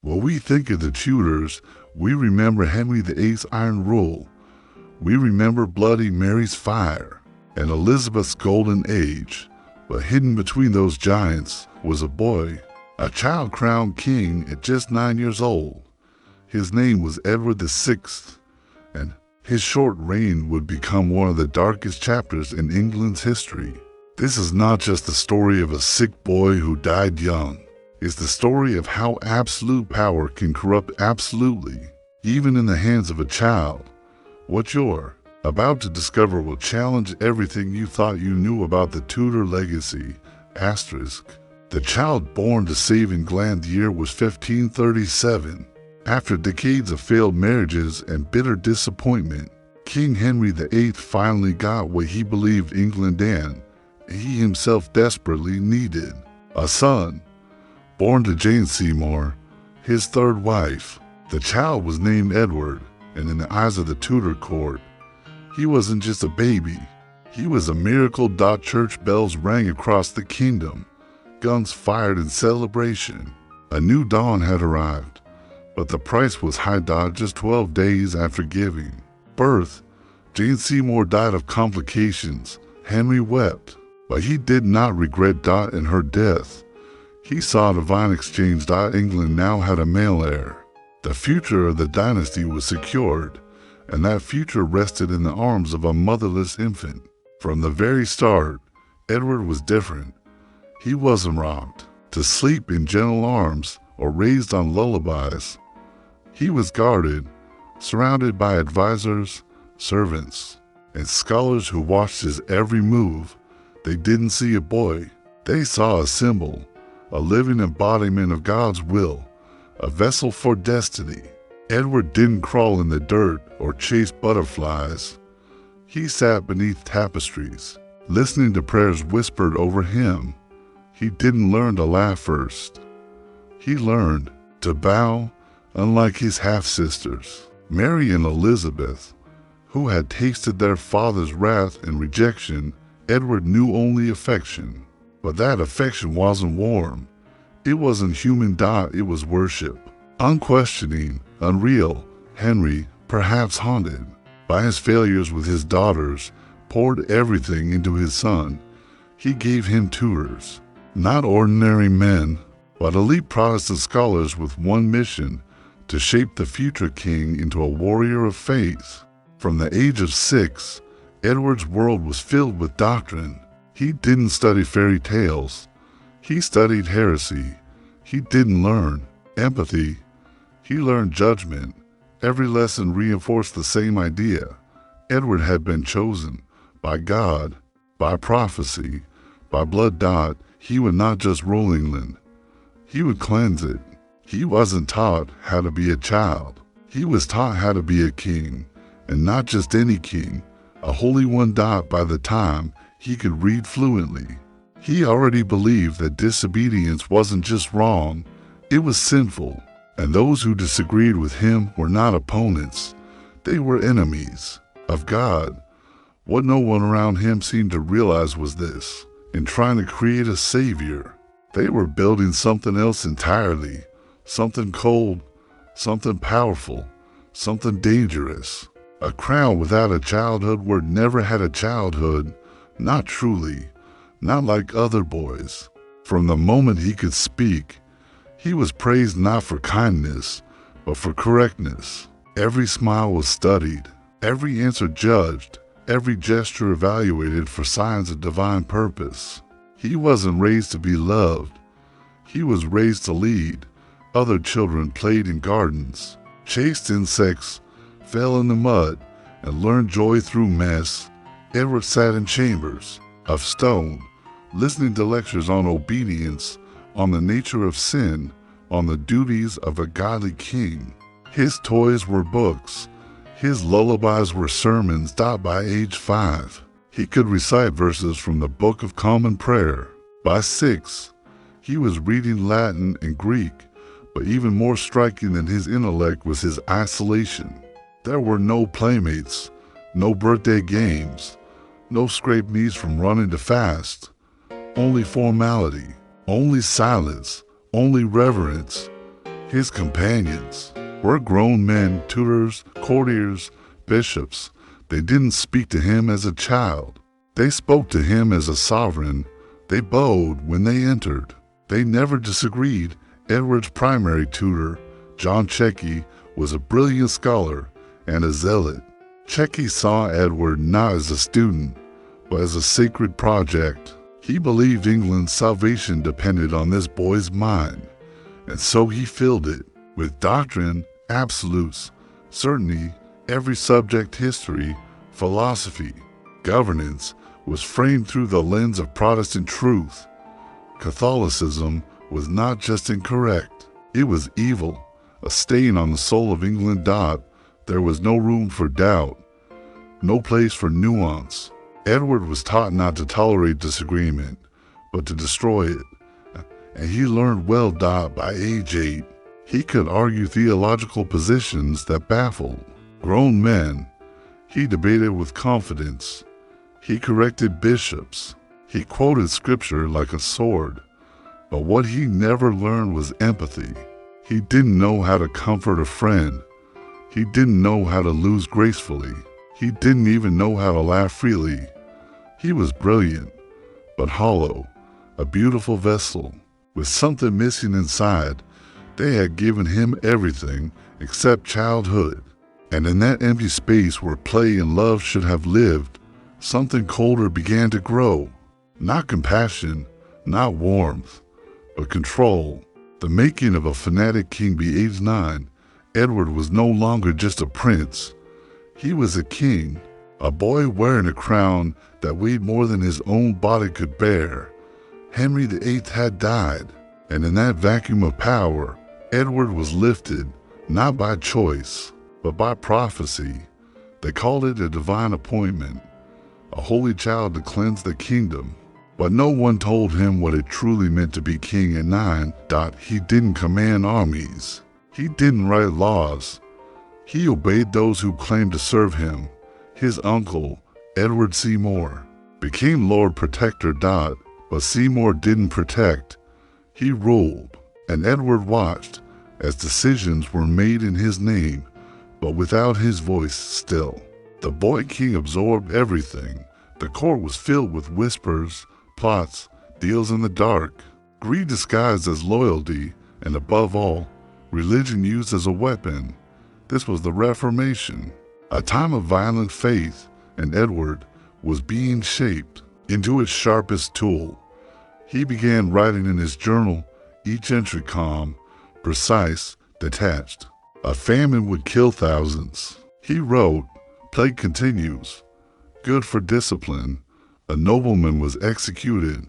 When we think of the Tudors, we remember Henry VIII's iron rule. We remember Bloody Mary's fire and Elizabeth's golden age. But hidden between those giants was a boy, a child crowned king at just 9 years old. His name was Edward VI, and his short reign would become one of the darkest chapters in England's history. This is not just the story of a sick boy who died young. It's the story of how absolute power can corrupt absolutely, even in the hands of a child. What you're about to discover will challenge everything you thought you knew about the Tudor legacy. The child born to save England year was 1537. After decades of failed marriages and bitter disappointment, King Henry VIII finally got what he believed England and he himself desperately needed: a son. Born to Jane Seymour, his third wife, the child was named Edward, and in the eyes of the Tudor court, he wasn't just a baby. He was a miracle. Church bells rang across the kingdom. Guns fired in celebration. A new dawn had arrived, but the price was high. Just 12 days after giving birth, Jane Seymour died of complications. Henry wept, but he did not regret in her death. He saw a divine exchange. England now had a male heir. The future of the dynasty was secured, and that future rested in the arms of a motherless infant. From the very start, Edward was different. He wasn't rocked to sleep in gentle arms or raised on lullabies. He was guarded, surrounded by advisors, servants, and scholars who watched his every move. They didn't see a boy. They saw a symbol, a living embodiment of God's will, a vessel for destiny. Edward didn't crawl in the dirt or chase butterflies. He sat beneath tapestries, listening to prayers whispered over him. He didn't learn to laugh first. He learned to bow, unlike his half-sisters, Mary and Elizabeth, who had tasted their father's wrath and rejection. Edward knew only affection. But that affection wasn't warm. It wasn't human. It was worship. Unquestioning, unreal. Henry, perhaps haunted by his failures with his daughters, poured everything into his son. He gave him tutors, not ordinary men, but elite Protestant scholars with one mission: to shape the future king into a warrior of faith. From the age of 6, Edward's world was filled with doctrine. He didn't study fairy tales. He studied heresy. He didn't learn empathy. He learned judgment. Every lesson reinforced the same idea. Edward had been chosen by God, by prophecy, by blood. He would not just rule England. He would cleanse it. He wasn't taught how to be a child. He was taught how to be a king, and not just any king, a holy one. By the time he could read fluently, he already believed that disobedience wasn't just wrong, it was sinful, and those who disagreed with him were not opponents, they were enemies of God. What no one around him seemed to realize was this: in trying to create a savior, they were building something else entirely, something cold, something powerful, something dangerous. A crown without a childhood. Word never had a childhood. Not truly, not like other boys. From the moment he could speak, he was praised not for kindness, but for correctness. Every smile was studied, every answer judged, every gesture evaluated for signs of divine purpose. He wasn't raised to be loved. He was raised to lead. Other children played in gardens, chased insects, fell in the mud, and learned joy through mess. Edward sat in chambers of stone, listening to lectures on obedience, on the nature of sin, on the duties of a godly king. His toys were books. His lullabies were sermons. By age 5, he could recite verses from the Book of Common Prayer. By 6, he was reading Latin and Greek, but even more striking than his intellect was his isolation. There were no playmates, no birthday games, no scraped knees from running to fast. Only formality, only silence, only reverence. His companions were grown men, tutors, courtiers, bishops. They didn't speak to him as a child. They spoke to him as a sovereign. They bowed when they entered. They never disagreed. Edward's primary tutor, John Checky, was a brilliant scholar and a zealot. Checky saw Edward not as a student, but as a sacred project. He believed England's salvation depended on this boy's mind, and so he filled it with doctrine, absolutes, certainty, every subject, history, philosophy, governance was framed through the lens of Protestant truth. Catholicism was not just incorrect, it was evil, a stain on the soul of England. There was no room for doubt, no place for nuance. Edward was taught not to tolerate disagreement, but to destroy it, and he learned well. By age 8, he could argue theological positions that baffled grown men. He debated with confidence. He corrected bishops. He quoted scripture like a sword. But what he never learned was empathy. He didn't know how to comfort a friend. He didn't know how to lose gracefully. He didn't even know how to laugh freely. He was brilliant, but hollow, a beautiful vessel, with something missing inside. They had given him everything except childhood. And in that empty space where play and love should have lived, something colder began to grow. Not compassion, not warmth, but control. The making of a fanatic king. By age 9, Edward was no longer just a prince. He was a king, a boy wearing a crown that weighed more than his own body could bear. Henry VIII had died, and in that vacuum of power, Edward was lifted, not by choice, but by prophecy. They called it a divine appointment, a holy child to cleanse the kingdom. But no one told him what it truly meant to be king at 9. He didn't command armies. He didn't write laws. He obeyed those who claimed to serve him. His uncle, Edward Seymour, became Lord Protector. But Seymour didn't protect. He ruled, and Edward watched as decisions were made in his name, but without his voice still. The boy king absorbed everything. The court was filled with whispers, plots, deals in the dark, greed disguised as loyalty, and above all, religion used as a weapon. This was the Reformation, a time of violent faith, and Edward was being shaped into its sharpest tool. He began writing in his journal, each entry calm, precise, detached. A famine would kill thousands. He wrote, plague continues, good for discipline. A nobleman was executed.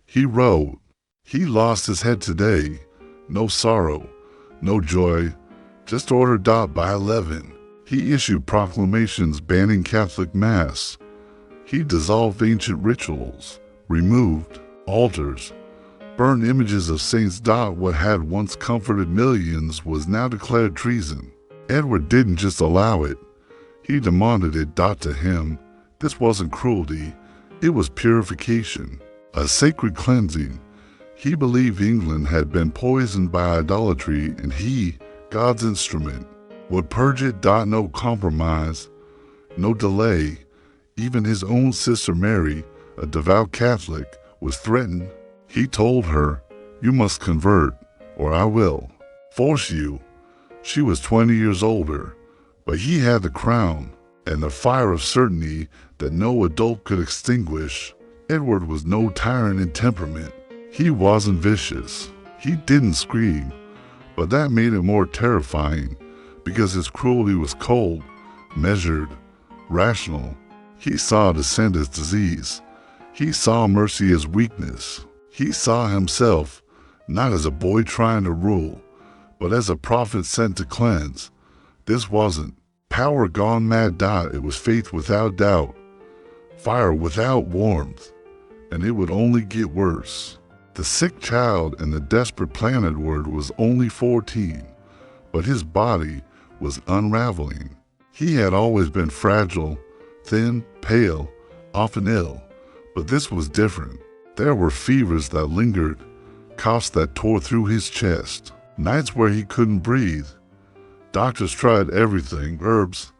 He wrote, he lost his head today. No sorrow, no joy, just order. By 11, he issued proclamations banning Catholic Mass. He dissolved ancient rituals, removed altars, burned images of saints. What had once comforted millions was now declared treason. Edward didn't just allow it, he demanded it. To him, this wasn't cruelty, it was purification, a sacred cleansing. He believed England had been poisoned by idolatry, and he, God's instrument, would purge it. No compromise, no delay. Even his own sister Mary, a devout Catholic, was threatened. He told her, you must convert, or I will force you. She was 20 years older, but he had the crown and the fire of certainty that no adult could extinguish. Edward was no tyrant in temperament. He wasn't vicious. He didn't scream, but that made it more terrifying because his cruelty was cold, measured, rational. He saw dissent as disease. He saw mercy as weakness. He saw himself not as a boy trying to rule, but as a prophet sent to cleanse. This wasn't power gone mad. It was faith without doubt, fire without warmth, and it would only get worse. The sick child and the desperate plan Edward was only 14, but his body was unraveling. He had always been fragile, thin, pale, often ill, but this was different. There were fevers that lingered, coughs that tore through his chest. nights where he couldn't breathe. Doctors tried everything, herbs,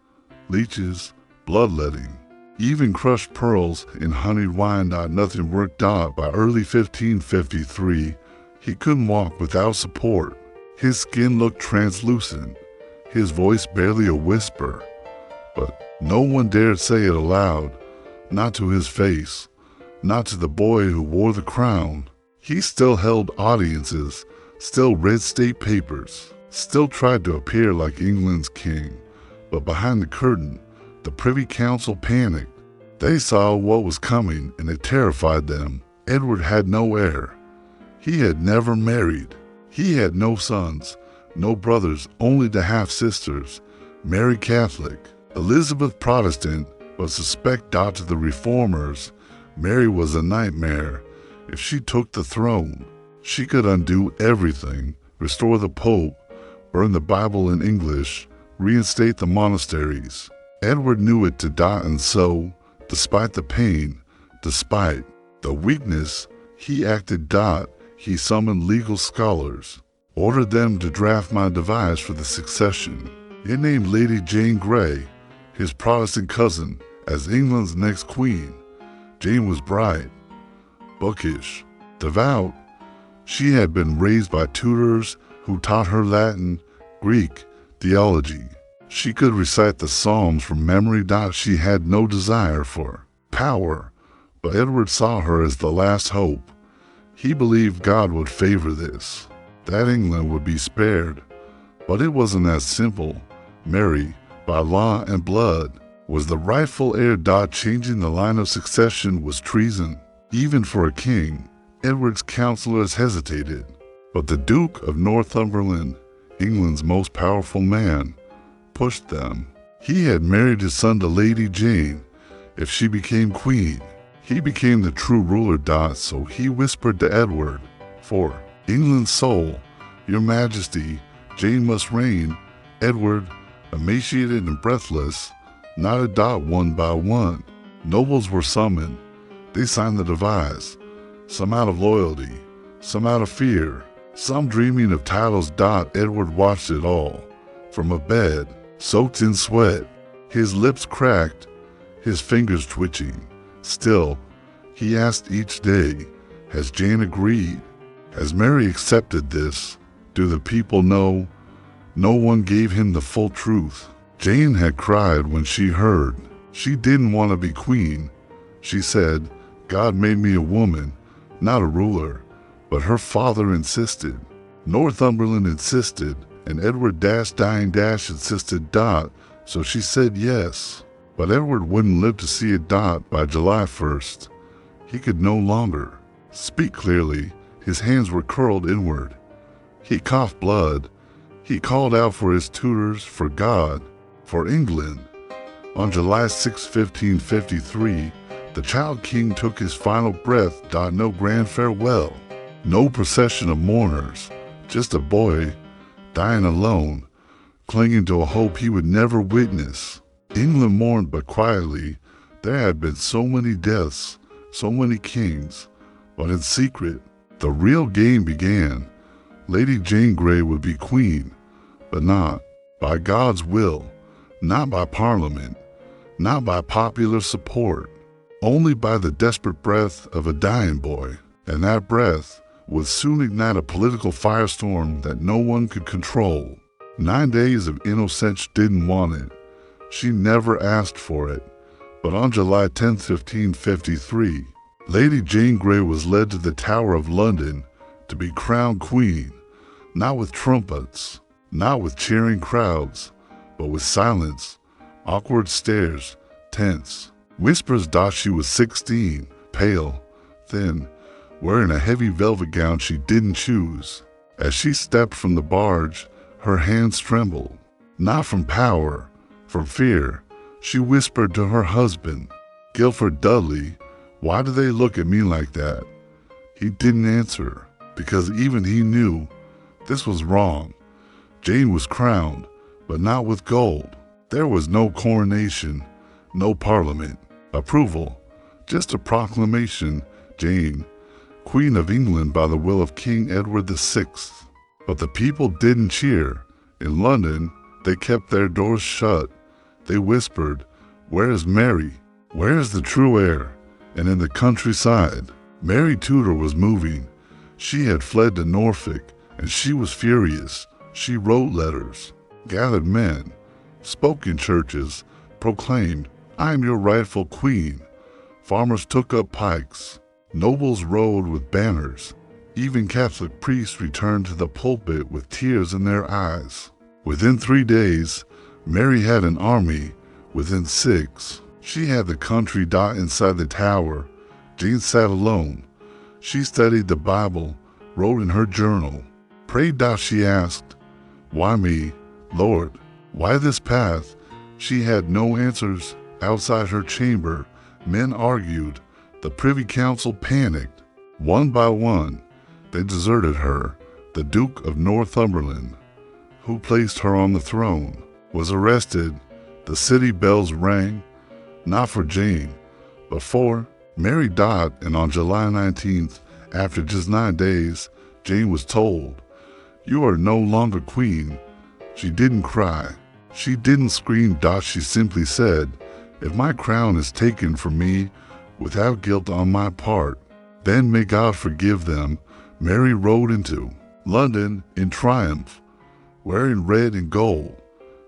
leeches, bloodletting, even crushed pearls in honeyed wine. Nothing worked out. By early 1553, he couldn't walk without support. His skin looked translucent, his voice barely a whisper. But no one dared say it aloud, not to his face, not to the boy who wore the crown. He still held audiences, still read state papers, still tried to appear like England's king. But behind the curtain, the Privy Council panicked. They saw what was coming, and it terrified them. Edward had no heir. He had never married. He had no sons, no brothers, only the half-sisters, Mary Catholic, Elizabeth Protestant, but suspect to the reformers, Mary was a nightmare. If she took the throne, she could undo everything, restore the Pope, burn the Bible in English, reinstate the monasteries. Edward knew it to die, and so, despite the pain, despite the weakness, he acted. He summoned legal scholars, ordered them to draft my device for the succession. He named Lady Jane Grey, his Protestant cousin, as England's next queen. Jane was bright, bookish, devout. She had been raised by tutors who taught her Latin, Greek, theology. She could recite the Psalms from memory. She had no desire for power, but Edward saw her as the last hope. He believed God would favor this, that England would be spared. But it wasn't that simple. Mary, by law and blood, was the rightful heir. Changing the line of succession was treason, even for a king. Edward's counselors hesitated, but the Duke of Northumberland, England's most powerful man, pushed them. He had married his son to Lady Jane. If she became queen, he became the true ruler. So he whispered to Edward, "For England's soul, your majesty, Jane must reign." Edward, emaciated and breathless, nodded. One by one, nobles were summoned. They signed the device, some out of loyalty, some out of fear, some dreaming of titles. Edward watched it all, from a bed, soaked in sweat, his lips cracked, his fingers twitching. Still, he asked each day, has Jane agreed? Has Mary accepted this? Do the people know? No one gave him the full truth. Jane had cried when she heard. She didn't want to be queen. She said, God made me a woman, not a ruler. But her father insisted. Northumberland insisted, and Edward insisted. So she said yes. But Edward wouldn't live to see it. By July 1st, he could no longer speak clearly. His hands were curled inward. He coughed blood. He called out for his tutors, for God, for England. On July 6, 1553, the child king took his final breath. No grand farewell, no procession of mourners, just a boy dying alone, clinging to a hope he would never witness. England mourned, but quietly. There had been so many deaths, so many kings, but in secret, the real game began. Lady Jane Grey would be queen, but not by God's will, not by Parliament, not by popular support, only by the desperate breath of a dying boy. And that breath would soon ignite a political firestorm that no one could control. 9 days of innocence didn't want it. She never asked for it. But on July 10, 1553, Lady Jane Grey was led to the Tower of London to be crowned queen, not with trumpets, not with cheering crowds, but with silence, awkward stares, tense, whispers. She was 16, pale, thin, wearing a heavy velvet gown she didn't choose. As she stepped from the barge, her hands trembled, not from power, from fear. She whispered to her husband, Guilford Dudley, why do they look at me like that? He didn't answer, because even he knew this was wrong. Jane was crowned, but not with gold. There was no coronation, no parliament, approval, just a proclamation. Jane, Queen of England by the will of King Edward VI. But the people didn't cheer. In London, they kept their doors shut. They whispered, "Where is Mary? Where is the true heir?" And in the countryside, Mary Tudor was moving. She had fled to Norfolk, and she was furious. She wrote letters, gathered men, spoke in churches, proclaimed, "I am your rightful queen." Farmers took up pikes. Nobles rode with banners. Even Catholic priests returned to the pulpit with tears in their eyes. Within 3 days, Mary had an army. Within 6, she had the country inside the tower. Jane sat alone. She studied the Bible, wrote in her journal. "Prayed," she asked. "Why me, Lord? Why this path?" She had no answers. Outside her chamber, men argued. The Privy Council panicked. One by one, they deserted her. The Duke of Northumberland, who placed her on the throne, was arrested. The city bells rang, not for Jane, but for Mary died, and on July 19th, after just 9 days, Jane was told, "You are no longer queen." She didn't cry. She didn't scream. She simply said, "If my crown is taken from me without guilt on my part, then may God forgive them." Mary rode into London in triumph, wearing red and gold,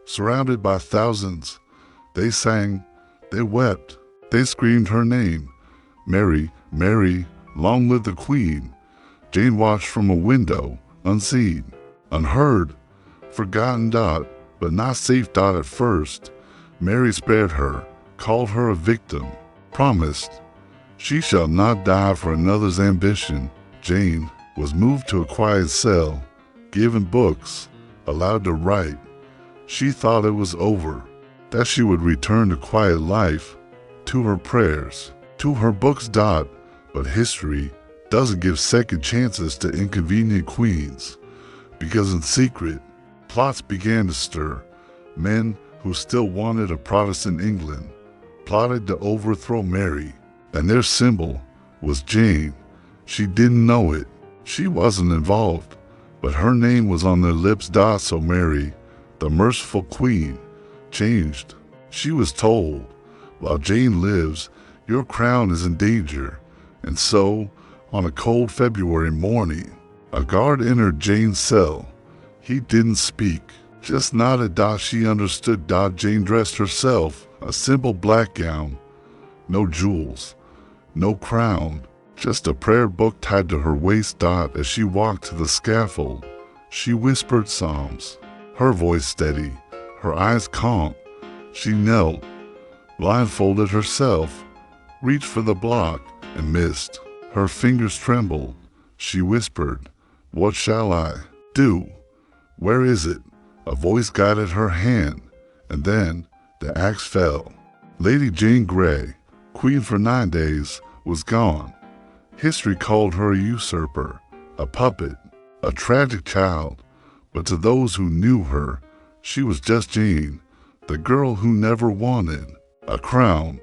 surrounded by thousands. They sang, they wept, they screamed her name. "Mary, Mary, long live the Queen." Jane watched from a window, unseen, unheard, forgotten. But not safe. At first, Mary spared her, called her a victim, promised, "She shall not die for another's ambition." Jane was moved to a quiet cell, given books, allowed to write. She thought it was over, that she would return to quiet life, to her prayers, to her books. But history doesn't give second chances to inconvenient queens, because in secret, plots began to stir. Men who still wanted a Protestant England plotted to overthrow Mary, and their symbol was Jane. She didn't know it. She wasn't involved, but her name was on their lips. So Mary, the merciful queen, changed. She was told, "While Jane lives, your crown is in danger." And so, on a cold February morning, a guard entered Jane's cell. He didn't speak, just nodded. She understood. Jane dressed herself, a simple black gown, no jewels, no crown, just a prayer book tied to her waist. As she walked to the scaffold, she whispered psalms, her voice steady, her eyes calm. She knelt, blindfolded herself, reached for the block and missed. Her fingers trembled. She whispered, "What shall I do? Where is it?" A voice guided her hand, and then the axe fell. Lady Jane Grey, queen for 9 days, was gone. History called her a usurper, a puppet, a tragic child, but to those who knew her, she was just Jane, the girl who never wanted a crown,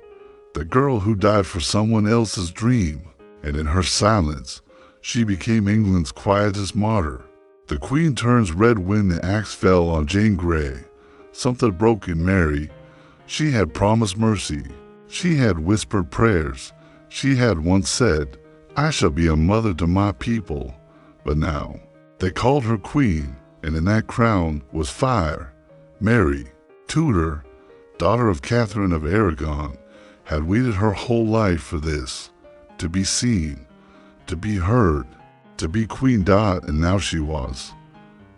the girl who died for someone else's dream. And in her silence, she became England's quietest martyr. The Queen turns red when the axe fell on Jane Grey. Something broke in Mary. She had promised mercy. She had whispered prayers. She had once said, "I shall be a mother to my people." But now, they called her queen, and in that crown was fire. Mary, Tudor, daughter of Catherine of Aragon, had waited her whole life for this, to be seen, to be heard, to be queen. And now she was.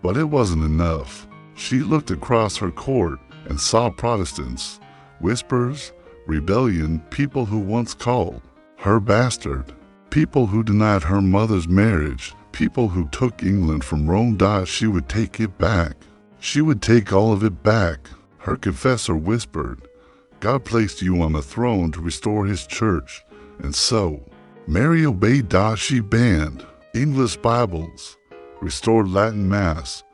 But it wasn't enough. She looked across her court and saw Protestants, whispers, rebellion, people who once called her bastard, people who denied her mother's marriage, people who took England from Rome. She would take it back. She would take all of it back. Her confessor whispered, "God placed you on the throne to restore his church." And so, Mary obeyed. She banned English Bibles, restored Latin Mass,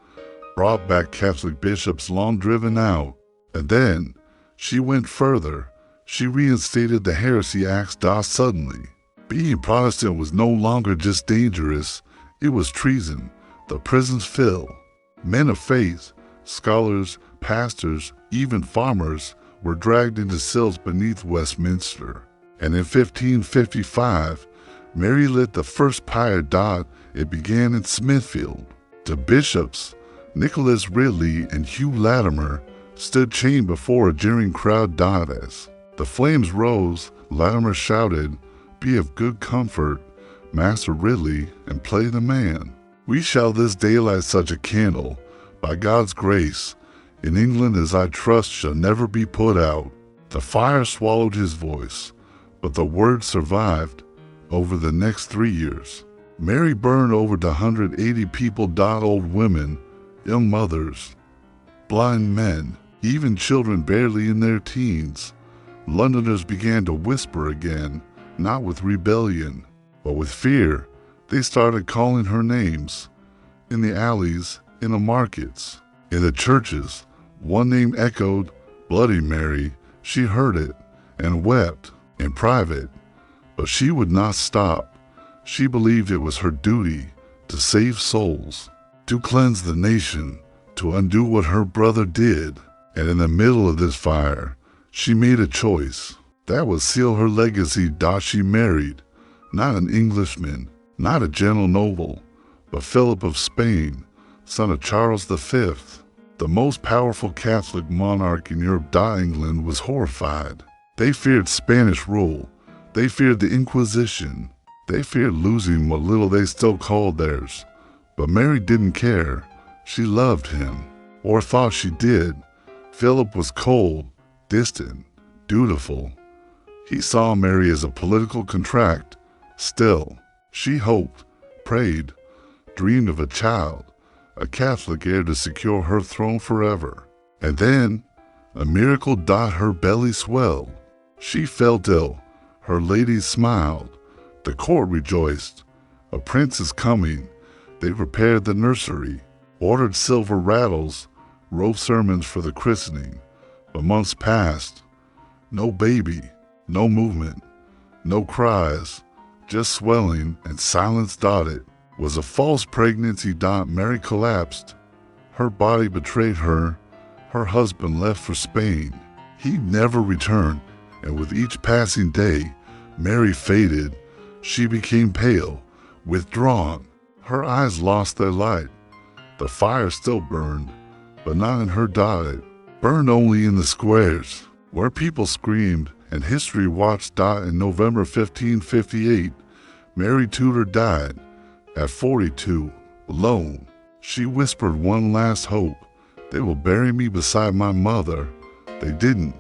brought back Catholic bishops long driven out. And then, she went further. She reinstated the Heresy Acts. Suddenly, being Protestant was no longer just dangerous, it was treason. the prisons fill. Men of faith, scholars, pastors, even farmers were dragged into cells beneath Westminster. And in 1555, Mary lit the first pyre dot. It began in Smithfield. The bishops, Nicholas Ridley and Hugh Latimer, stood chained before a jeering crowd. As the flames rose, Latimer shouted, "Be of good comfort, Master Ridley, and play the man. We shall this day light such a candle, by God's grace, in England as I trust shall never be put out." The fire swallowed his voice, but the word survived over the next 3 years. Mary burned over 180 people. Old women, young mothers, blind men, even children barely in their teens. Londoners began to whisper again, not with rebellion, but with fear. They started calling her names. In the alleys, in the markets, in the churches, one name echoed, Bloody Mary. She heard it and wept in private, but she would not stop. She believed it was her duty to save souls, to cleanse the nation, to undo what her brother did. And in the middle of this fire, she made a choice that would seal her legacy. She married not an Englishman, not a gentle noble, but Philip of Spain, son of Charles V, the most powerful Catholic monarch in Europe. England was horrified. They feared Spanish rule. They feared the Inquisition. They feared losing what little they still called theirs. But Mary didn't care. She loved him, or thought she did. Philip was cold, distant, dutiful. He saw Mary as a political contract. Still, she hoped, prayed, dreamed of a child, a Catholic heir to secure her throne forever. And then, a miracle. Her belly swelled. She felt ill. Her ladies smiled. The court rejoiced. A prince is coming. They prepared the nursery, ordered silver rattles, wrote sermons for the christening. But months passed. No baby, no movement, no cries, just swelling and silence. It was a false pregnancy. Mary collapsed. Her body betrayed her. Her husband left for Spain. He never returned, and with each passing day, Mary faded. She became pale, withdrawn. Her eyes lost their light. The fire still burned, but not in her. It burned only in the squares, where people screamed and history watched. In November 1558, Mary Tudor died at 42, alone. She whispered one last hope. They will bury me beside my mother. They didn't.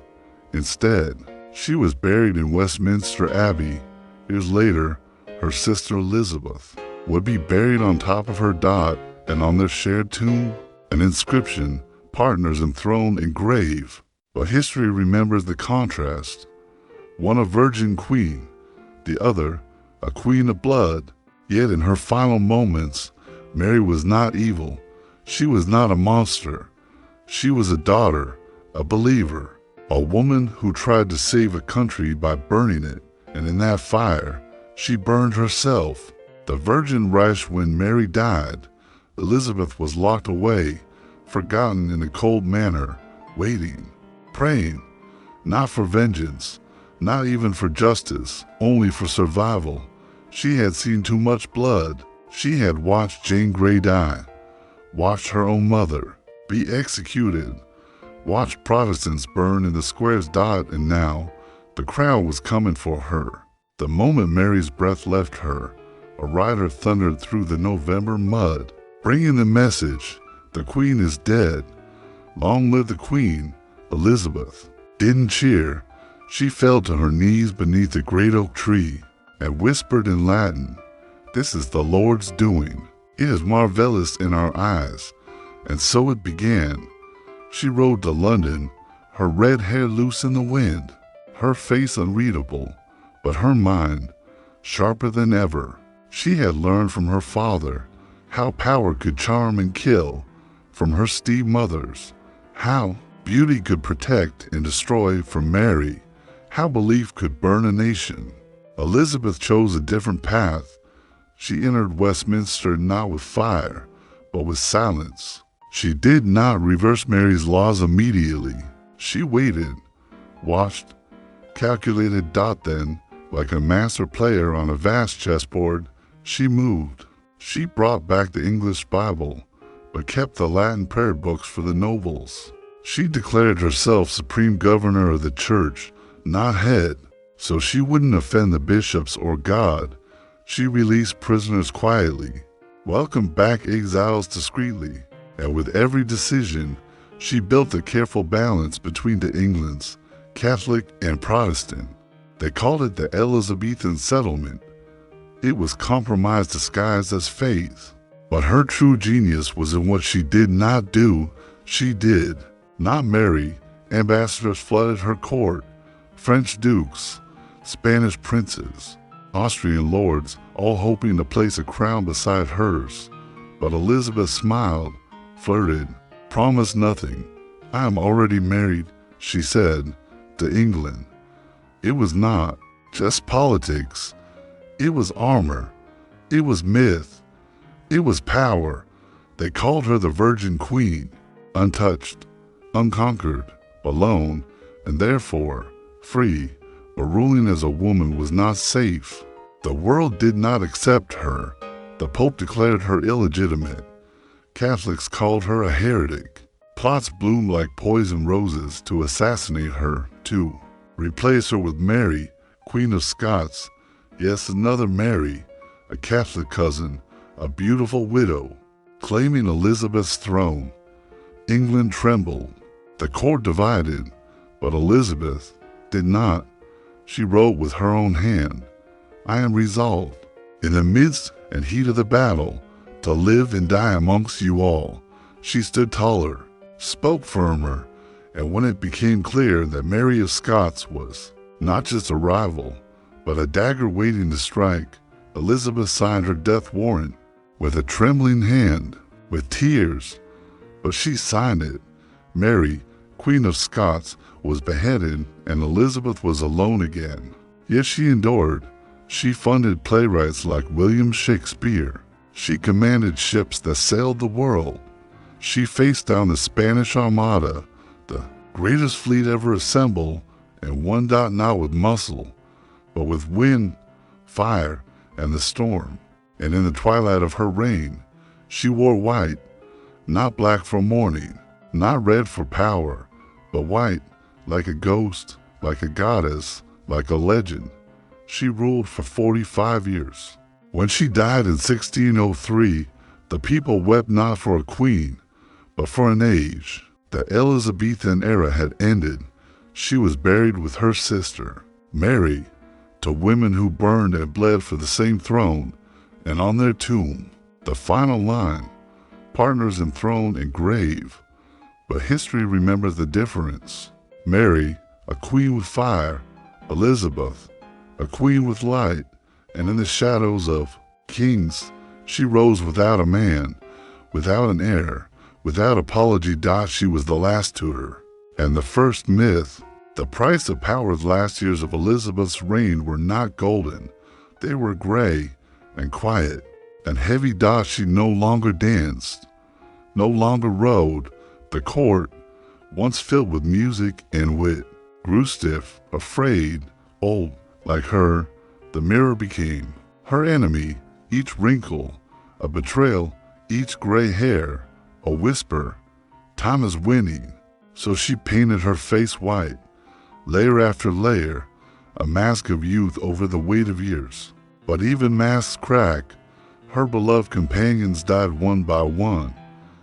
Instead, she was buried in Westminster Abbey. Years later, her sister Elizabeth would be buried on top of her. And on their shared tomb, an inscription, partners enthroned, engraved. But history remembers the contrast. One a virgin queen, the other a queen of blood. Yet in her final moments, Mary was not evil. She was not a monster. She was a daughter, a believer, a woman who tried to save a country by burning it. And in that fire, she burned herself. The Virgin Reich. When Mary died, Elizabeth was locked away, forgotten in a cold manner, waiting, praying, not for vengeance, not even for justice, only for survival. She had seen too much blood. She had watched Jane Grey die, watched her own mother be executed, watched Protestants burn in the squares. And now, the crowd was coming for her. The moment Mary's breath left her, a rider thundered through the November mud, bringing the message, the Queen is dead. Long live the Queen. Elizabeth didn't cheer. She fell to her knees beneath the great oak tree and whispered in Latin, "This is the Lord's doing. It is marvelous in our eyes." And so it began. She rode to London, her red hair loose in the wind, her face unreadable, but her mind sharper than ever. She had learned from her father how power could charm and kill, from her stepmothers, how beauty could protect and destroy, from Mary, how belief could burn a nation. Elizabeth chose a different path. She entered Westminster not with fire, but with silence. She did not reverse Mary's laws immediately. She waited, watched, calculated. Then, like a master player on a vast chessboard, she moved. She brought back the English Bible, but kept the Latin prayer books for the nobles. She declared herself supreme governor of the church, not head, so she wouldn't offend the bishops or God. She released prisoners quietly, welcomed back exiles discreetly, and with every decision, she built a careful balance between the Englands, Catholic and Protestant. They called it the Elizabethan settlement. It was compromise disguised as faith. But her true genius was in what she did not do, she did. Not marry. Ambassadors flooded her court, French dukes, Spanish princes, Austrian lords, all hoping to place a crown beside hers. But Elizabeth smiled, flirted, promised nothing. "I am already married," she said, to England. It was not just politics. It was armor. It was myth. It was power. They called her the Virgin Queen, untouched, unconquered, alone, and therefore free. But ruling as a woman was not safe. The world did not accept her. The Pope declared her illegitimate. Catholics called her a heretic. Plots bloomed like poison roses to assassinate her, to replace her with Mary, Queen of Scots. Yes, another Mary, a Catholic cousin, a beautiful widow, claiming Elizabeth's throne. England trembled. The court divided, but Elizabeth did not. She wrote with her own hand, "I am resolved, in the midst and heat of the battle, to live and die amongst you all." She stood taller, spoke firmer, and when it became clear that Mary of Scots was not just a rival, but a dagger waiting to strike, Elizabeth signed her death warrant with a trembling hand, with tears, but she signed it. Mary, Queen of Scots, was beheaded, and Elizabeth was alone again. Yet she endured. She funded playwrights like William Shakespeare. She commanded ships that sailed the world. She faced down the Spanish Armada, the greatest fleet ever assembled, and won not with muscle, but with wind, fire, and the storm. And in the twilight of her reign, she wore white, not black for mourning, not red for power, but white, like a ghost, like a goddess, like a legend. She ruled for 45 years. When she died in 1603, the people wept not for a queen, but for an age. The Elizabethan era had ended. She was buried with her sister, Mary, to women who burned and bled for the same throne, and on their tomb, the final line, partners in throne and grave. But history remembers the difference. Mary, a queen with fire, Elizabeth, a queen with light, and in the shadows of kings, she rose without a man, without an heir, without apology. She was the last Tudor, and the first myth. The price of power's last years of Elizabeth's reign were not golden. They were gray and quiet and heavy. She no longer danced, no longer rode. The court, once filled with music and wit, grew stiff, afraid, old. Like her, the mirror became her enemy. Each wrinkle, a betrayal, each gray hair, a whisper, "Time is winning." So she painted her face white, layer after layer, a mask of youth over the weight of years. But even masks crack. Her beloved companions died one by one.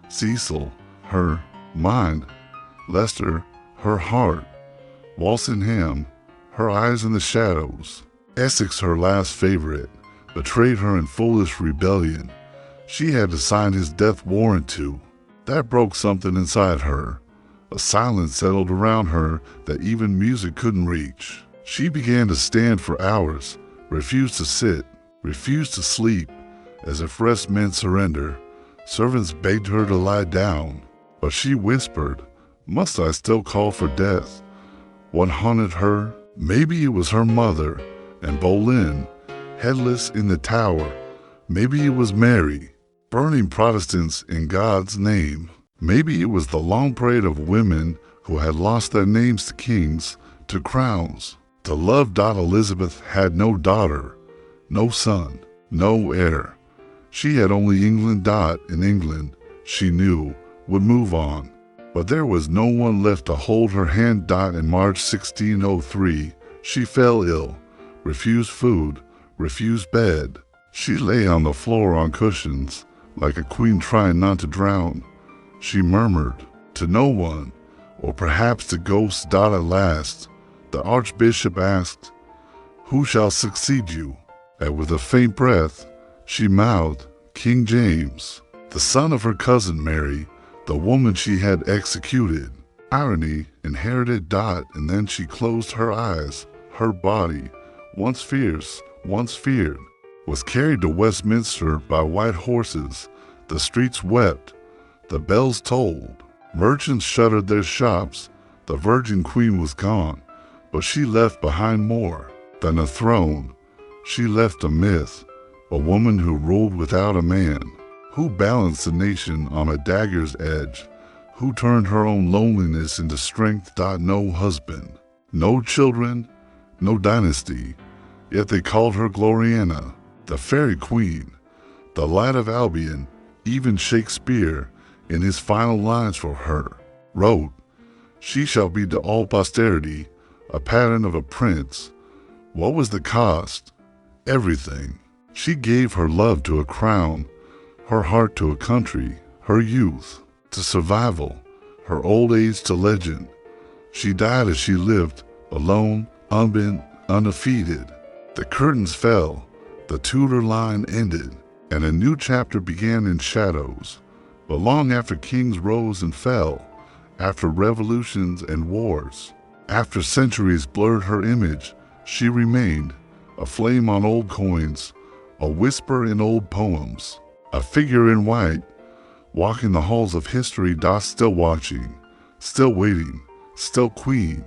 Cecil, her mind; Leicester, her heart; Walsingham, her eyes in the shadows; Essex, her last favorite, betrayed her in foolish rebellion. She had to sign his death warrant too. That broke something inside her. A silence settled around her that even music couldn't reach. She began to stand for hours, refused to sit, refused to sleep, as if rest meant surrender. Servants begged her to lie down, but she whispered, "Must I still call for death?" What haunted her? Maybe it was her mother, and Boleyn, headless in the tower. Maybe it was Mary, burning Protestants in God's name. Maybe it was the long parade of women who had lost their names to kings, to crowns. The loved Elizabeth had no daughter, no son, no heir. She had only England. In England, she knew, would move on. But there was no one left to hold her hand. In March 1603, she fell ill, refused food, refused bed. She lay on the floor on cushions, like a queen trying not to drown. She murmured to no one, or perhaps to ghosts. At last, the archbishop asked, "Who shall succeed you?" And with a faint breath, she mouthed, "King James," the son of her cousin Mary, the woman she had executed. Irony inherited. And then she closed her eyes. Her body, once fierce, once feared, was carried to Westminster by white horses. The streets wept. The bells tolled. Merchants shuttered their shops. The Virgin Queen was gone, but she left behind more than a throne. She left a myth, a woman who ruled without a man, who balanced the nation on a dagger's edge, who turned her own loneliness into strength. No husband, no children, no dynasty, yet they called her Gloriana, the fairy queen, the light of Albion. Even Shakespeare, in his final lines for her, wrote, "She shall be to all posterity a pattern of a prince." What was the cost? Everything. She gave her love to a crown, her heart to a country, her youth to survival, her old age to legend. She died as she lived, alone, unbent, undefeated. The curtains fell, the Tudor line ended, and a new chapter began in shadows. But long after kings rose and fell, after revolutions and wars, after centuries blurred her image, she remained, a flame on old coins, a whisper in old poems, a figure in white, walking the halls of history. Still watching, still waiting, still queen.